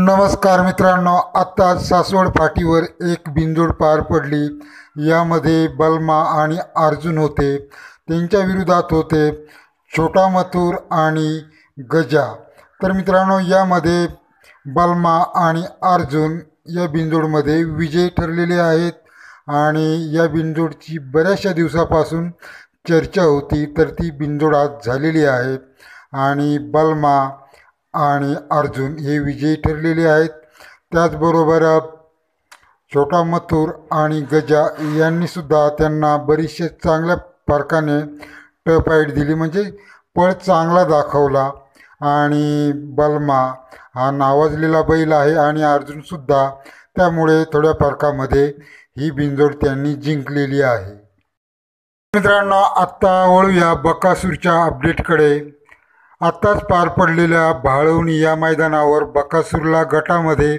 नमस्कार मित्रांनो, आता सासवड फाटीवर एक बिनजोड पार पडली। यामध्ये बलमा आणि अर्जुन होते, त्यांच्या विरोधात होते छोटा मथुर आणि गजा। तर मित्रांनो, यामध्ये बलमा आणि अर्जुन या बिनजोडमध्ये विजयी ठरलेले आहेत आणि या बिनजोडची बऱ्याचशा दिवसापासून चर्चा होती, तर ती बिनजोड आज झालेली आहे आणि बलमा आणि अर्जुन हे विजयी ठरलेले आहेत। त्याचबरोबर छोटा मथुर आणि गजा यांनी सुद्धा त्यांना बरीचशे चांगल्या फरकाने फाईट दिली, म्हणजे पळ चांगला दाखवला आणि बलमा हा नावाजलेला बैल आहे आणि अर्जुन सुद्धा, त्यामुळे थोड्या फरकामध्ये ही बिनजोड त्यांनी जिंकलेली आहे। मित्रांनो, आता वळूया बकासूरच्या अपडेटकडे। आत्ताच पार पडलेल्या भाळवणी या मैदानावर बकासूरला गटामध्ये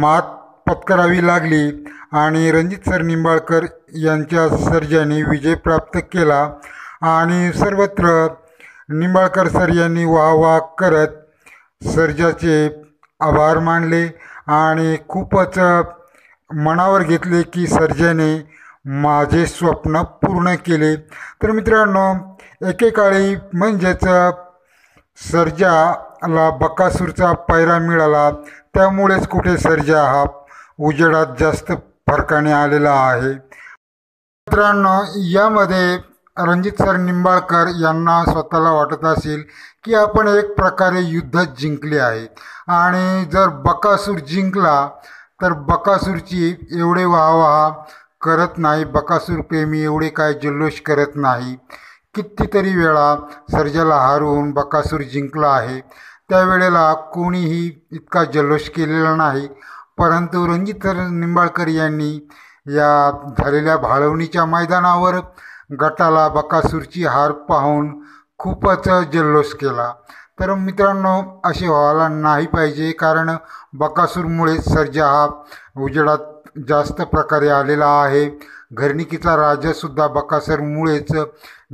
मात पत्करावी लागली आणि रणजित सर निंबाळकर यांच्या सर्जाने विजय प्राप्त केला आणि सर्वत्र निंबाळकर सर यांनी वाह करत सर्जाचे आभार मानले आणि खूपच मनावर घेतले की सर्जाने माझे स्वप्न पूर्ण केले। तर मित्रांनो, एकेकाळी म्हणजेच सर्जाला बकासूरचा पैरा मिळाला, त्यामुळेच कुठे सर्जा हा उजेडात जास्त फरकाने आलेला आहे। मित्रांनो, यामध्ये रणजित सर निंबाळकर यांना स्वतःला वाटत असेल की आपण एक प्रकारे युद्ध जिंकले आहे आणि जर बकासूर जिंकला तर बकासूरची एवढे वाहवाह करत नाही, बकासूर प्रेमी एवढे काय जल्लोष करत नाही। कितीतरी वेळा सर्जाला हरवून बकासूर जिंकला आहे, त्यावेळेला कोणीही इतका जल्लोष केलेला नाही, परंतु रणजित निंबाळकर यांनी या झालेल्या भाळवणीच्या मैदानावर गटाला बकासूरची हार पाहून खूपच जल्लोष केला। तर मित्रांनो, असे व्हायला नाही पाहिजे, कारण बकासूरमुळे सर्जा हा उजेडात जास्त प्रकारे आलेला आहे। घरणिकीचा राजासुद्धा बकासूरमुळेच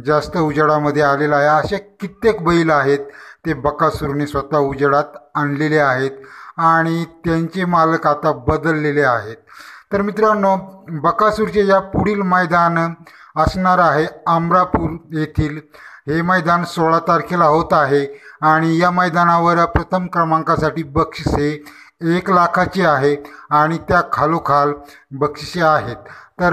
जास्त उजेडामध्ये आलेला आहे। असे कित्येक बैल आहेत ते बकासूरने स्वतः उजेडात आणलेले आहेत आणि त्यांचे मालक आता बदललेले आहेत। तर मित्रांनो, बकासूरचे या पुढील मैदान असणार आहे अमरापूर येथील। हे मैदान 16 तारखेला होत आहे आणि या मैदानावर प्रथम क्रमांकासाठी बक्षिसे 1 लाखाची आहे आणि त्या खालोखाल बक्षिसे आहेत।